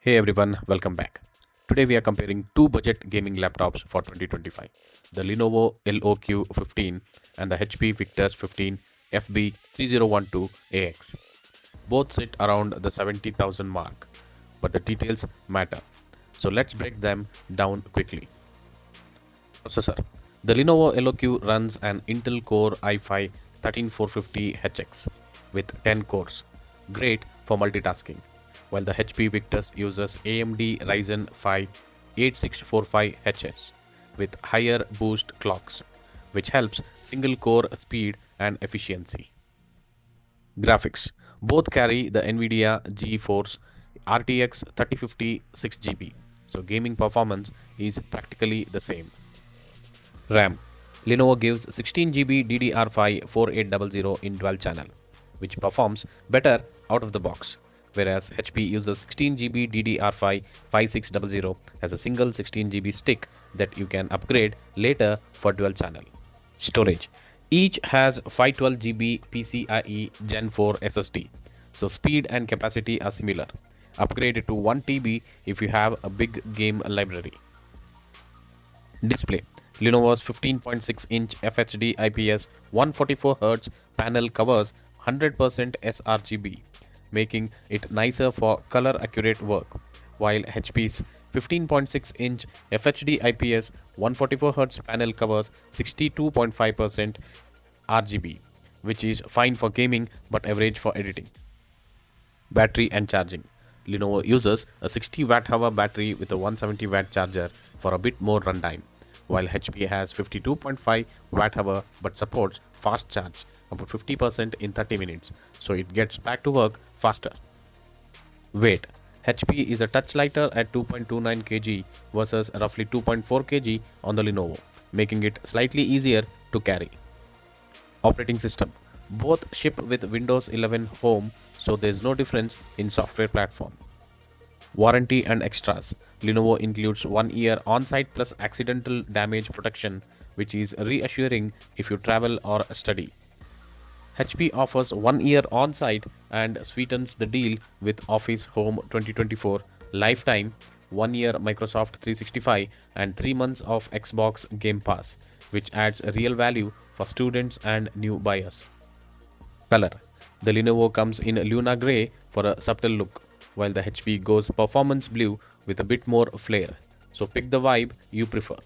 Hey everyone, welcome back. Today we are comparing two budget gaming laptops for 2025, the Lenovo LOQ 15 and the HP Victus 15 FB3012AX. Both sit around the 70,000 mark, but the details matter. So let's break them down quickly. Processor. The Lenovo LOQ runs an Intel Core i5 13450HX with 10 cores, great for multitasking, while the HP Victus uses AMD Ryzen 5 8645HS with higher boost clocks, which helps single core speed and efficiency. Graphics. Both carry the NVIDIA GeForce RTX 3050 6GB, so gaming performance is practically the same. RAM. Lenovo gives 16GB DDR5 4800 in dual channel, which performs better out of the box, whereas HP uses 16GB DDR5 5600 as a single 16GB stick that you can upgrade later for dual channel. Storage. Each has 512GB PCIe Gen 4 SSD, so speed and capacity are similar. Upgrade to 1TB if you have a big game library. Display. Lenovo's 15.6-inch FHD IPS 144Hz panel covers 100% sRGB, making it nicer for color-accurate work, while HP's 15.6-inch FHD IPS 144Hz panel covers 62.5% RGB, which is fine for gaming but average for editing. Battery and charging. Lenovo uses a 60 Wh battery with a 170 Watt charger for a bit more runtime, while HP has 52.5 Wh but supports fast charge about 50% in 30 minutes, so it gets back to work faster. Weight. HP is a touch lighter at 2.29 kg versus roughly 2.4 kg on the Lenovo, making it slightly easier to carry. Operating system. Both ship with Windows 11 Home, so there's no difference in software platform. Warranty and extras. Lenovo includes 1 year on-site plus accidental damage protection, which is reassuring if you travel or study. HP offers 1 year on-site and sweetens the deal with Office Home 2024 lifetime, 1 year Microsoft 365 and 3 months of Xbox Game Pass, which adds real value for students and new buyers. Color. The Lenovo comes in Luna Grey for a subtle look, while the HP goes performance blue with a bit more flair. So pick the vibe you prefer.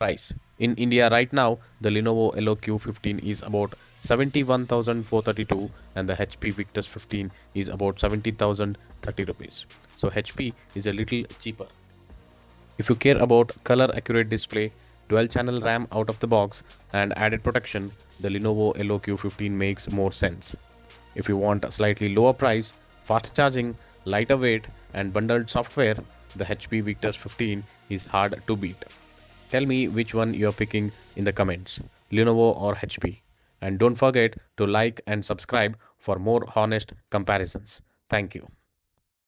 Price. In India right now, the Lenovo LOQ 15 is about 71,432 and the HP Victus 15 is about 70,030 rupees. So HP is a little cheaper. If you care about color accurate display, dual channel RAM out of the box and added protection, the Lenovo LOQ 15 makes more sense. If you want a slightly lower price, fast charging, lighter weight and bundled software, the HP Victus 15 is hard to beat. Tell me which one you're picking in the comments, Lenovo or HP. And don't forget to like and subscribe for more honest comparisons. Thank you.